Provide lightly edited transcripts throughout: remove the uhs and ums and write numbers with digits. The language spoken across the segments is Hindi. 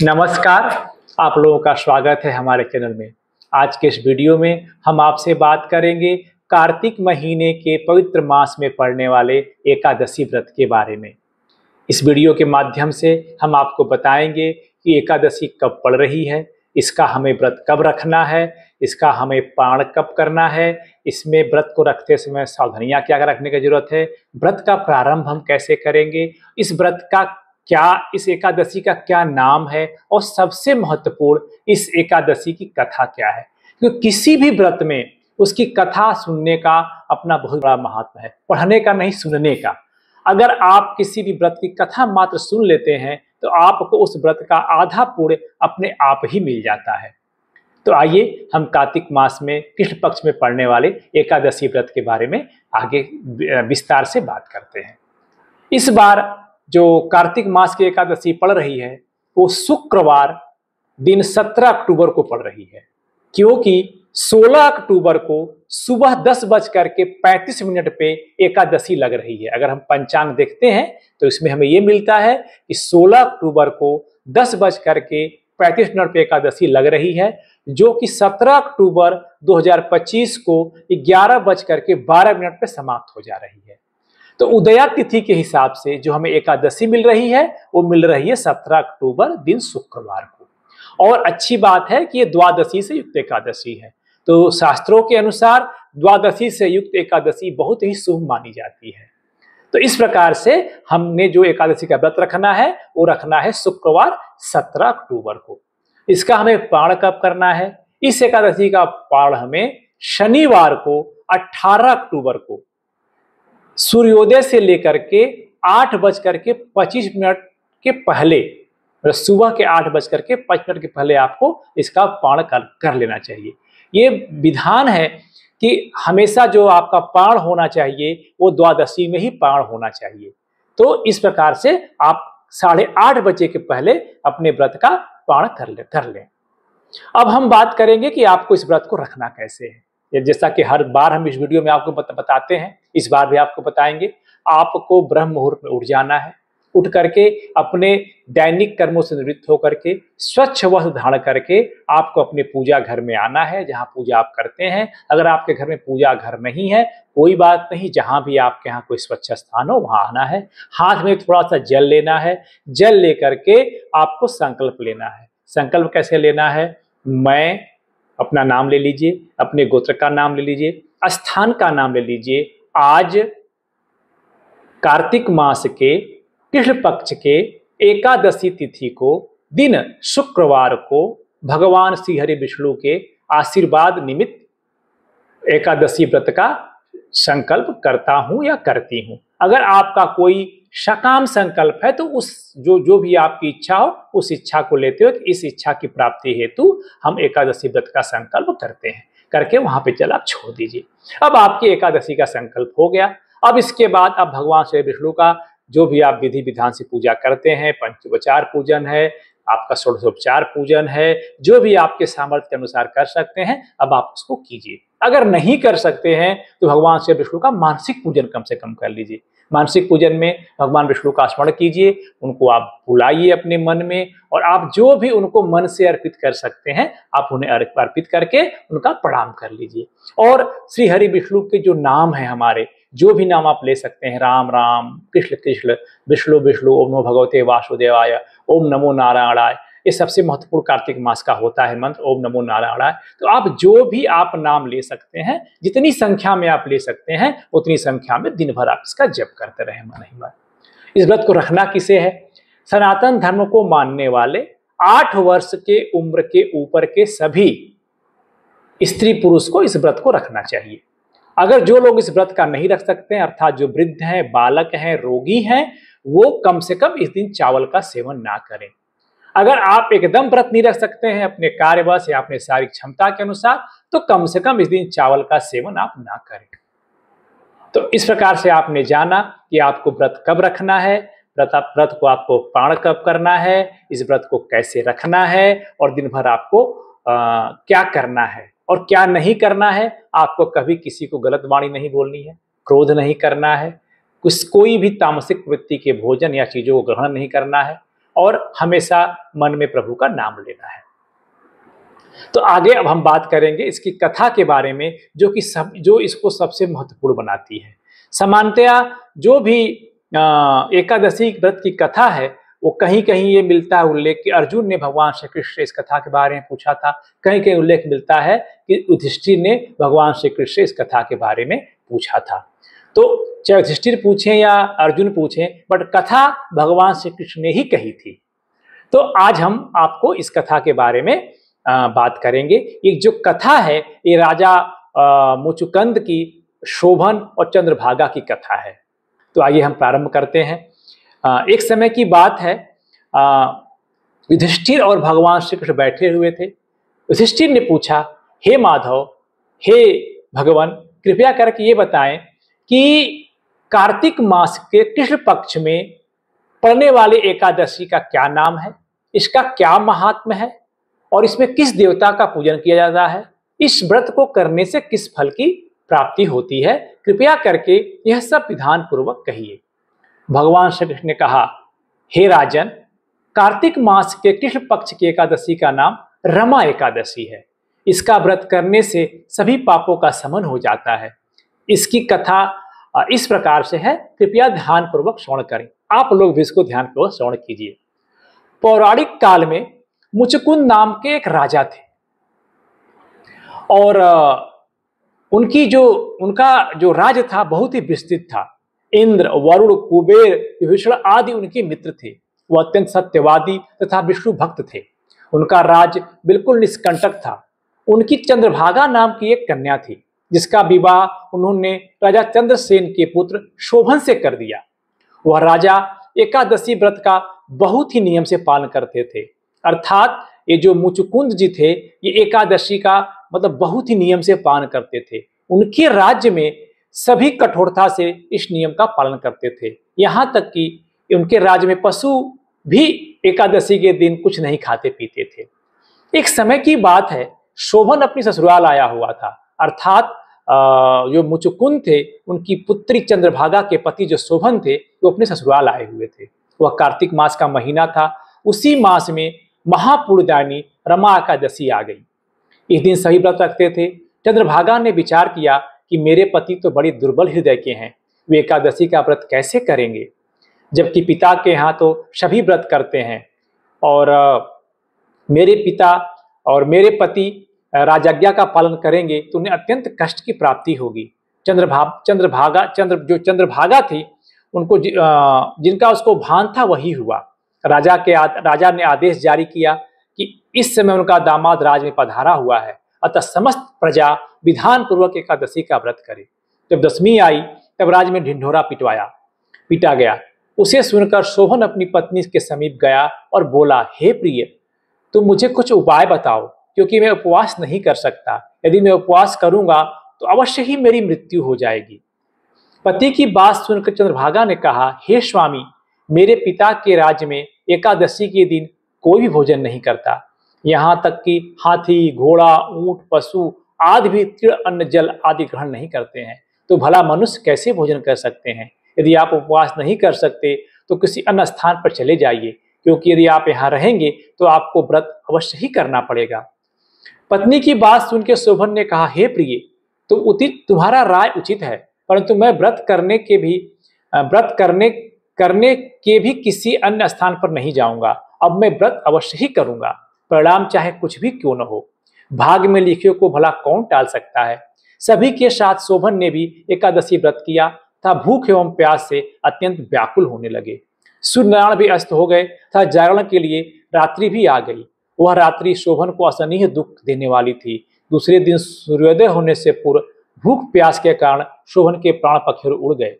नमस्कार। आप लोगों का स्वागत है हमारे चैनल में। आज के इस वीडियो में हम आपसे बात करेंगे कार्तिक महीने के पवित्र मास में पड़ने वाले एकादशी व्रत के बारे में। इस वीडियो के माध्यम से हम आपको बताएंगे कि एकादशी कब पड़ रही है, इसका हमें व्रत कब रखना है, इसका हमें पारण कब करना है, इसमें व्रत को रखते समय सावधानियां क्या रखने की जरूरत है, व्रत का प्रारंभ हम कैसे करेंगे, इस व्रत का इस एकादशी का क्या नाम है और सबसे महत्वपूर्ण इस एकादशी की कथा क्या है। क्योंकि किसी भी व्रत में उसकी कथा सुनने का अपना बहुत बड़ा महत्व है, पढ़ने का नहीं, सुनने का। अगर आप किसी भी व्रत की कथा मात्र सुन लेते हैं तो आपको उस व्रत का आधा पुण्य अपने आप ही मिल जाता है। तो आइए हम कार्तिक मास में कृष्ण पक्ष में पड़ने वाले एकादशी व्रत के बारे में आगे विस्तार से बात करते हैं। इस बार जो कार्तिक मास की एकादशी पड़ रही है वो शुक्रवार दिन 17 अक्टूबर को पड़ रही है, क्योंकि 16 अक्टूबर को सुबह 10:35 पे एकादशी लग रही है। अगर हम पंचांग देखते हैं तो इसमें हमें ये मिलता है कि 16 अक्टूबर को 10:35 पे एकादशी लग रही है, जो कि 17 अक्टूबर 2025 को 11:12 पे समाप्त हो जा रही है। तो उदया तिथि के हिसाब से जो हमें एकादशी मिल रही है वो मिल रही है 17 अक्टूबर दिन शुक्रवार को। और अच्छी बात है कि ये द्वादशी से युक्त एकादशी है, तो शास्त्रों के अनुसार द्वादशी से युक्त एकादशी बहुत ही शुभ मानी जाती है। तो इस प्रकार से हमने जो एकादशी का व्रत रखना है वो रखना है शुक्रवार 17 अक्टूबर को। इसका हमें पारण कब करना है? इस एकादशी का पारण हमें शनिवार को 18 अक्टूबर को सूर्योदय से लेकर के 8:25 के पहले, सुबह के 8:25 के पहले आपको इसका पारण कर लेना चाहिए। ये विधान है कि हमेशा जो आपका पारण होना चाहिए वो द्वादशी में ही पारण होना चाहिए। तो इस प्रकार से आप 8:30 बजे के पहले अपने व्रत का पारण कर लें। अब हम बात करेंगे कि आपको इस व्रत को रखना कैसे है। जैसा कि हर बार हम इस वीडियो में आपको बताते हैं, इस बार भी आपको बताएंगे। आपको ब्रह्म मुहूर्त में उठ जाना है। उठ करके अपने दैनिक कर्मों से निवृत्त होकर के स्वच्छ वस्त्र धारण करके आपको अपने पूजा घर में आना है, जहां पूजा आप करते हैं। अगर आपके घर में पूजा घर नहीं है कोई बात नहीं, जहां भी आपके यहाँ कोई स्वच्छ स्थान हो वहां आना है। हाथ में थोड़ा सा जल लेना है। जल लेकर के आपको संकल्प लेना है। संकल्प कैसे लेना है? मैं अपना नाम ले लीजिए, अपने गोत्र का नाम ले लीजिए, स्थान का नाम ले लीजिए। आज कार्तिक मास के कृष्ण पक्ष के एकादशी तिथि को दिन शुक्रवार को भगवान श्री हरि विष्णु के आशीर्वाद निमित्त एकादशी व्रत का संकल्प करता हूं या करती हूं। अगर आपका कोई सकाम संकल्प है तो उस जो भी आपकी इच्छा हो उस इच्छा को लेते हुए इस इच्छा की प्राप्ति हेतु हम एकादशी व्रत का संकल्प करते हैं। करके वहां पे जल आप छोड़ दीजिए। अब आपकी एकादशी का संकल्प हो गया। अब इसके बाद आप भगवान श्री विष्णु का जो भी आप विधि विधान से पूजा करते हैं, पंचोपचार पूजन है, आपका षोडशोपचार पूजन है, जो भी आपके सामर्थ्य के अनुसार कर सकते हैं, अब आप उसको कीजिए। अगर नहीं कर सकते हैं तो भगवान श्री विष्णु का मानसिक पूजन कम से कम कर लीजिए। मानसिक पूजन में भगवान विष्णु का स्मरण कीजिए, उनको आप बुलाइए अपने मन में, और आप जो भी उनको मन से अर्पित कर सकते हैं आप उन्हें अर्पित करके उनका प्रणाम कर लीजिए। और श्री हरि विष्णु के जो नाम है, हमारे जो भी नाम आप ले सकते हैं, राम राम, कृष्ण कृष्ण, विष्णु विष्णु, ओम नमो भगवते वासुदेवाय, ओम नमो नारायणाय, ये सबसे महत्वपूर्ण कार्तिक मास का होता है मंत्र, ओम नमो नारायणाय। तो आप जो भी आप नाम ले सकते हैं, जितनी संख्या में आप ले सकते हैं उतनी संख्या में दिन भर आप इसका जप करते रहे मन ही मन। इस व्रत को रखना किसे है? सनातन धर्म को मानने वाले 8 वर्ष के उम्र के ऊपर के सभी स्त्री पुरुष को इस व्रत को रखना चाहिए। अगर जो लोग इस व्रत का नहीं रख सकते हैं, अर्थात जो वृद्ध हैं, बालक हैं, रोगी हैं, वो कम से कम इस दिन चावल का सेवन ना करें। अगर आप एकदम व्रत नहीं रख सकते हैं अपने कार्यवश या अपने शारीरिक क्षमता के अनुसार, तो कम से कम इस दिन चावल का सेवन आप ना करें। तो इस प्रकार से आपने जाना कि आपको व्रत कब रखना है, व्रत को आपको पारण कब करना है, इस व्रत को कैसे रखना है, और दिन भर आपको क्या करना है और क्या नहीं करना है। आपको कभी किसी को गलत वाणी नहीं बोलनी है, क्रोध नहीं करना है, कोई भी तामसिक वृत्ति के भोजन या चीजों को ग्रहण नहीं करना है, और हमेशा मन में प्रभु का नाम लेना है। तो आगे अब हम बात करेंगे इसकी कथा के बारे में, जो इसको सबसे महत्वपूर्ण बनाती है। सामान्यतया जो भी एकादशी व्रत की कथा है वो कहीं कहीं ये मिलता है उल्लेख कि अर्जुन ने भगवान श्री कृष्ण से इस कथा के बारे में पूछा था, कहीं कहीं उल्लेख मिलता है कि युधिष्ठिर ने भगवान श्री कृष्ण से इस कथा के बारे में पूछा था। तो चाहे युधिष्ठिर पूछें या अर्जुन पूछें, बट कथा भगवान श्री कृष्ण ने ही कही थी। तो आज हम आपको इस कथा के बारे में बात करेंगे। ये जो कथा है ये राजा मुचुकुंद की शोभन और चंद्रभागा की कथा है। तो आइए हम प्रारंभ करते हैं। एक समय की बात है, युधिष्ठिर और भगवान श्री कृष्ण बैठे हुए थे। युधिष्ठिर ने पूछा, हे माधव, हे भगवान, कृपया करके ये बताएं कि कार्तिक मास के कृष्ण पक्ष में पड़ने वाले एकादशी का क्या नाम है, इसका क्या महात्म्य है और इसमें किस देवता का पूजन किया जाता है, इस व्रत को करने से किस फल की प्राप्ति होती है, कृपया करके यह सब विधान पूर्वक कहिए। भगवान श्री कृष्ण ने कहा, हे राजन, कार्तिक मास के कृष्ण पक्ष की एकादशी का नाम रमा एकादशी है। इसका व्रत करने से सभी पापों का शमन हो जाता है। इसकी कथा इस प्रकार से है, कृपया ध्यान पूर्वक श्रवण करें। आप लोग भी इसको ध्यान पूर्वक श्रवण कीजिए। पौराणिक काल में मुचुकुंद नाम के एक राजा थे और उनका जो राज्य था बहुत ही विस्तृत था। इंद्र, वरुण, कुबेर, विभीषण आदि उनके मित्र थे। वो अत्यंत सत्यवादी तथा विष्णु भक्त थे। उनका राज्य बिल्कुल निष्कंटक था। उनकी चंद्रभागा नाम की एक कन्या थी जिसका विवाह उन्होंने राजा चंद्रसेन के पुत्र शोभन से कर दिया। वह राजा एकादशी व्रत का बहुत ही नियम से पालन करते थे। अर्थात ये जो मुचुकुंद जी थे ये एकादशी का मतलब बहुत ही नियम से पालन करते थे। उनके राज्य में सभी कठोरता से इस नियम का पालन करते थे। यहाँ तक कि उनके राज्य में पशु भी एकादशी के दिन कुछ नहीं खाते पीते थे। एक समय की बात है, शोभन अपनी ससुराल आया हुआ था। अर्थात जो मुचुकुंद थे उनकी पुत्री चंद्रभागा के पति जो शोभन थे वो अपने ससुराल आए हुए थे। वह कार्तिक मास का महीना था। उसी मास में महापुण्यदायिनी रमा एकादशी आ गई। इस दिन सभी व्रत रखते थे। चंद्रभागा ने विचार किया कि मेरे पति तो बड़ी दुर्बल हृदय के हैं, वे एकादशी का व्रत कैसे करेंगे, जबकि पिता के यहाँ तो सभी व्रत करते हैं और मेरे पिता और मेरे पति राजाज्ञा का पालन करेंगे तो उन्हें अत्यंत कष्ट की प्राप्ति होगी। जो चंद्रभागा थी उनको जिनका उसको भान था वही हुआ। राजा ने आदेश जारी किया कि इस समय उनका दामाद राज में पधारा हुआ है, अतः समस्त प्रजा विधान पूर्वक एकादशी का व्रत करे। जब दशमी आई तब राज में ढिंढोरा पीटा गया। उसे सुनकर शोभन अपनी पत्नी के समीप गया और बोला, हे प्रिय, तुम मुझे कुछ उपाय बताओ, क्योंकि मैं उपवास नहीं कर सकता। यदि मैं उपवास करूंगा तो अवश्य ही मेरी मृत्यु हो जाएगी। पति की बात सुनकर चंद्रभागा ने कहा, हे स्वामी, मेरे पिता के राज्य में एकादशी के दिन कोई भी भोजन नहीं करता। यहाँ तक कि हाथी, घोड़ा, ऊंट, पशु आदि भी तीर्ण, अन्न, जल आदि ग्रहण नहीं करते हैं। तो भला मनुष्य कैसे भोजन कर सकते हैं? यदि आप उपवास नहीं कर सकते तो किसी अन्य स्थान पर चले जाइए, क्योंकि यदि आप यहाँ रहेंगे तो आपको व्रत अवश्य ही करना पड़ेगा। पत्नी की बात सुनकर शोभन ने कहा, हे प्रिय, तुम्हारा राय उचित है, परंतु मैं व्रत करने के भी किसी अन्य स्थान पर नहीं जाऊंगा। अब मैं व्रत अवश्य ही करूंगा, परिणाम चाहे कुछ भी क्यों न हो। भाग्य में लिखियों को भला कौन टाल सकता है। सभी के साथ शोभन ने भी एकादशी व्रत किया था। भूख एवं प्यास से अत्यंत व्याकुल होने लगे। सूर्यनारायण भी अस्त हो गए तथा जागरण के लिए रात्रि भी आ गई। वह रात्रि शोभन को असहनीय दुख देने वाली थी। दूसरे दिन सूर्योदय होने से पूर्व भूख प्यास के कारण शोभन के प्राण पखेरु उड़ गए।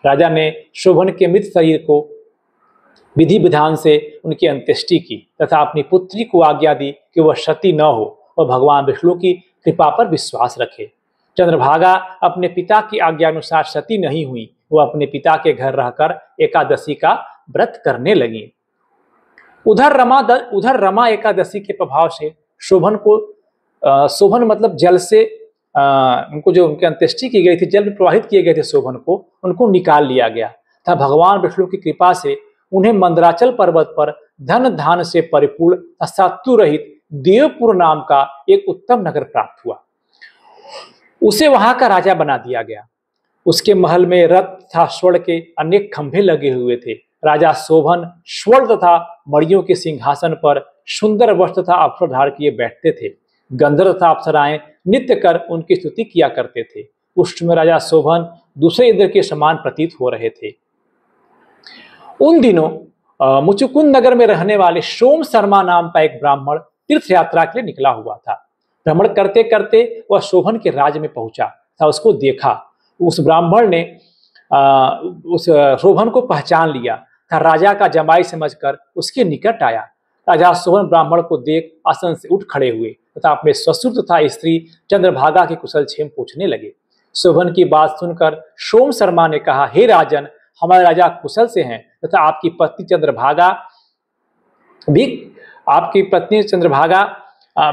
राजा ने शोभन के मृत शरीर को विधि विधान से उनकी अंत्येष्टि की तथा अपनी पुत्री को आज्ञा दी कि वह सती न हो और भगवान विष्णु की कृपा पर विश्वास रखे। चंद्रभागा अपने पिता की आज्ञा अनुसार सती नहीं हुई। वह अपने पिता के घर रहकर एकादशी का व्रत करने लगी। उधर रमा एकादशी के प्रभाव से शोभन मतलब जल से उनको जो उनकी अंत्येष्टि की गई थी, जल में प्रवाहित किए गए थे शोभन को, उनको निकाल लिया गया था। भगवान विष्णु की कृपा से उन्हें मंदराचल पर्वत पर धन धान से परिपूर्ण तथा शत्रु रहित देवपुर नाम का एक उत्तम नगर प्राप्त हुआ। उसे वहां का राजा बना दिया गया। उसके महल में रथ तथा स्वर्ण के अनेक खंभे लगे हुए थे। राजा शोभन स्वर्ण तथा मणियों के सिंहासन पर सुंदर वस्त्र तथा अवसरधार किए बैठते थे। गंधर्व तथा अप्सराएं नृत्य कर उनकी स्तुति किया करते थे। उस समय राजा शोभन दूसरे इंद्र के समान प्रतीत हो रहे थे। उन दिनों मुचुकुंद नगर में रहने वाले सोम शर्मा नाम का एक ब्राह्मण तीर्थ यात्रा के लिए निकला हुआ था। भ्रमण करते करते वह शोभन के राज्य में पहुंचा था। उसको देखा। उस ब्राह्मण ने उस शोभन को पहचान लिया था। राजा का जमाई समझकर उसके निकट आया। राजा शोभन ब्राह्मण को देख आसन से उठ खड़े हुए तथा अपने ससुर तथा स्त्री चंद्रभागा के कुशल क्षेम पूछने लगे। शोभन की बात सुनकर सोम शर्मा ने कहा, हे राजन, हमारे राजा कुशल से हैं तथा आपकी पत्नी चंद्रभागा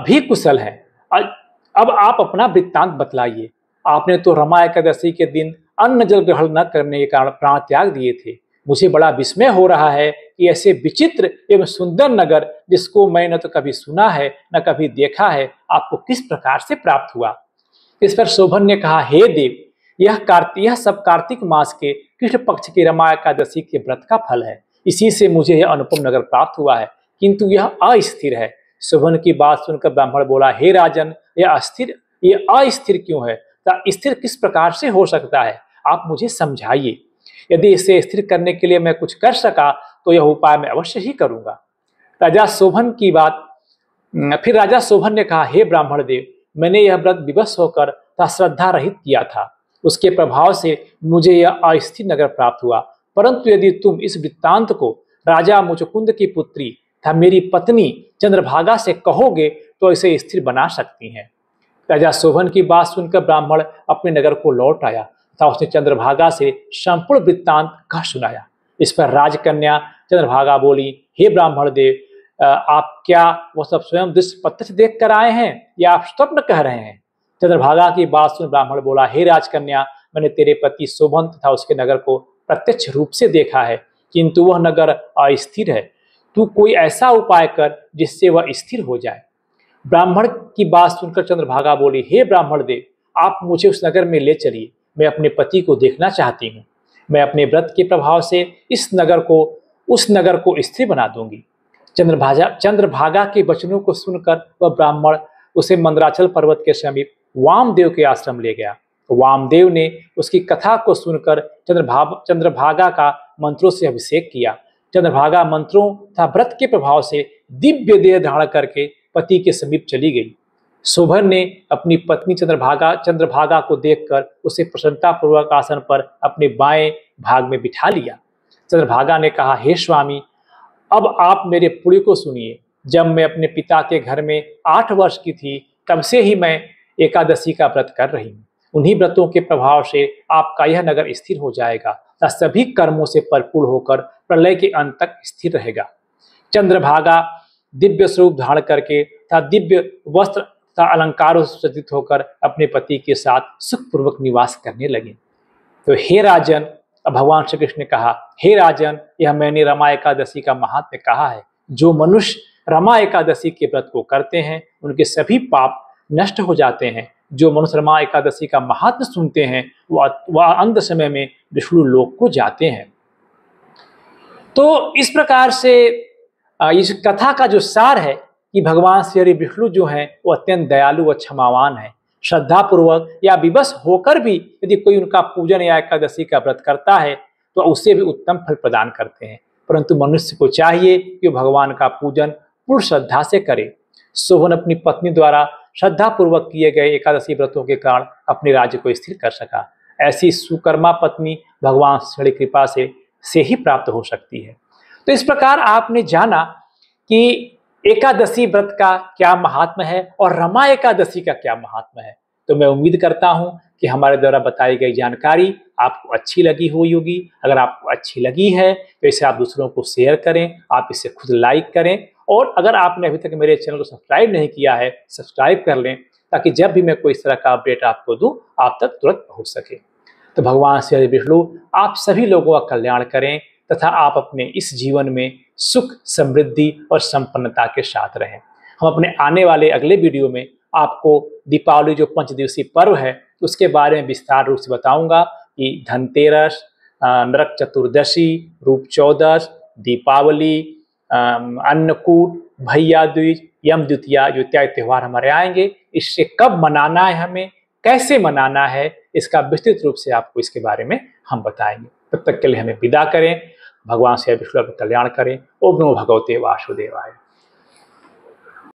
भी कुशल है। अब आप अपना वृत्तांत बतलाइए। आपने तो रमा एकादशी के दिन अन्न जल ग्रहण न करने के कारण प्राण त्याग दिए थे। मुझे बड़ा विस्मय हो रहा है कि ऐसे विचित्र एवं सुंदर नगर, जिसको मैं न तो कभी सुना है न कभी देखा है, आपको किस प्रकार से प्राप्त हुआ। इस पर शोभन ने कहा, हे देव, यह सब कार्तिक मास के कृष्ण पक्ष की रमा एकादशी के व्रत का फल है। इसी से मुझे यह अनुपम नगर प्राप्त हुआ है, किंतु यह अस्थिर है। शोभन की बात सुनकर ब्राह्मण बोला, हे राजन, यह अस्थिर क्यों है? स्थिर किस प्रकार से हो सकता है? आप मुझे समझाइए। यदि इसे स्थिर करने के लिए मैं कुछ कर सका तो यह उपाय मैं अवश्य ही करूंगा। फिर राजा शोभन ने कहा, हे ब्राह्मण देव, मैंने यह व्रत विवश होकर तथा श्रद्धा रहित किया था। उसके प्रभाव से मुझे यह अस्थिर नगर प्राप्त हुआ। परंतु यदि तुम इस वृत्तांत को राजा मुचुकुंद की पुत्री तथा मेरी पत्नी चंद्रभागा से कहोगे तो इसे स्थिर बना सकती हैं। राजा शोभन की बात सुनकर ब्राह्मण अपने नगर को लौट आया तथा उसने चंद्रभागा से संपूर्ण वृत्तांत कह सुनाया। इस पर राजकन्या चंद्रभागा बोली, हे ब्राह्मण देव, आप क्या वो सब स्वयं दृश्य प्रत्यक्ष देख कर आए हैं या आप स्वप्न कह रहे हैं? चंद्रभागा की बात सुन ब्राह्मण बोला, हे राजकन्या, मैंने तेरे पति शोभन तथा उसके नगर को प्रत्यक्ष रूप से देखा है, किंतु वह नगर अस्थिर है। तू कोई ऐसा उपाय कर जिससे वह स्थिर हो जाए। ब्राह्मण की बात सुनकर चंद्रभागा बोली, हे ब्राह्मण देव, आप मुझे उस नगर में ले चलिए। मैं अपने पति को देखना चाहती हूँ। मैं अपने व्रत के प्रभाव से उस नगर को स्थिर बना दूंगी। चंद्रभागा के वचनों को सुनकर वह ब्राह्मण उसे मंदराचल पर्वत के समीप वामदेव के आश्रम ले गया। वामदेव ने उसकी कथा को सुनकर चंद्रभागा का मंत्रों से अभिषेक किया। चंद्रभागा मंत्रों तथा व्रत के प्रभाव से दिव्य देह धारण करके पति के समीप चली गई। शोभन ने अपनी पत्नी चंद्रभागा को देखकर उसे प्रसन्नता पूर्वक आसन पर अपने बाएं भाग में बिठा लिया। चंद्रभागा ने कहा, हे स्वामी, अब आप मेरे पुण्य को सुनिए। जब मैं अपने पिता के घर में 8 वर्ष की थी, तब से ही मैं एकादशी का व्रत कर रही हूँ। उन्हीं व्रतों के प्रभाव से आपका यह नगर स्थिर हो जाएगा तथा सभी कर्मों से परिपूर्ण होकर प्रलय के अंत तक स्थिर रहेगा। चंद्रभागा दिव्य स्वरूप धारण करके तथा दिव्य वस्त्र तथा अलंकारों से सज्जित होकर अपने पति के साथ सुखपूर्वक निवास करने लगे। तो हे राजन, भगवान श्री कृष्ण ने कहा, हे राजन, यह मैंने रमा एकादशी का महात्म्य कहा है। जो मनुष्य रमा एकादशी के व्रत को करते हैं, उनके सभी पाप नष्ट हो जाते हैं। जो मनुष्य रमा एकादशी का महात्म्य सुनते हैं, वह अंत समय में विष्णु लोक को जाते हैं। तो इस प्रकार से इस कथा का जो सार है कि भगवान श्री हरि विष्णु जो हैं वो अत्यंत दयालु व क्षमावान है। श्रद्धा पूर्वक या विवश होकर भी यदि कोई उनका पूजन या एकादशी का व्रत करता है तो उससे भी उत्तम फल प्रदान करते हैं। परंतु मनुष्य को चाहिए कि भगवान का पूजन पूर्ण श्रद्धा से करे। शोभन अपनी पत्नी द्वारा श्रद्धा पूर्वक किए गए एकादशी व्रतों के कारण अपने राज्य को स्थिर कर सका। ऐसी सुकर्मा पत्नी भगवान श्री कृपा से ही प्राप्त हो सकती है। तो इस प्रकार आपने जाना कि एकादशी व्रत का क्या महात्मा है और रमा एकादशी का क्या महात्मा है। तो मैं उम्मीद करता हूं कि हमारे द्वारा बताई गई जानकारी आपको अच्छी लगी हुई होगी। अगर आपको अच्छी लगी है तो इसे आप दूसरों को शेयर करें, आप इसे खुद लाइक करें, और अगर आपने अभी तक मेरे चैनल को सब्सक्राइब नहीं किया है, सब्सक्राइब कर लें, ताकि जब भी मैं कोई इस तरह का अपडेट आपको दूं, आप तक तुरंत पहुंच सके। तो भगवान श्री विष्णु आप सभी लोगों का कल्याण करें तथा आप अपने इस जीवन में सुख, समृद्धि और संपन्नता के साथ रहें। हम अपने आने वाले अगले वीडियो में आपको दीपावली जो 5 दिवसीय पर्व है उसके बारे में विस्तार रूप से बताऊंगा कि धनतेरस, नरक चतुर्दशी, रूप चौदस, दीपावली, अन्नकूट, भैया दूज, यम द्वितीया जो इत्यादि त्यौहार हमारे आएंगे, इससे कब मनाना है, हमें कैसे मनाना है, इसका विस्तृत रूप से आपको इसके बारे में हम बताएंगे। तब तक के लिए हमें विदा करें। भगवान श्री विष्णु का कल्याण करें। ओम नमो भगवते वासुदेवाय।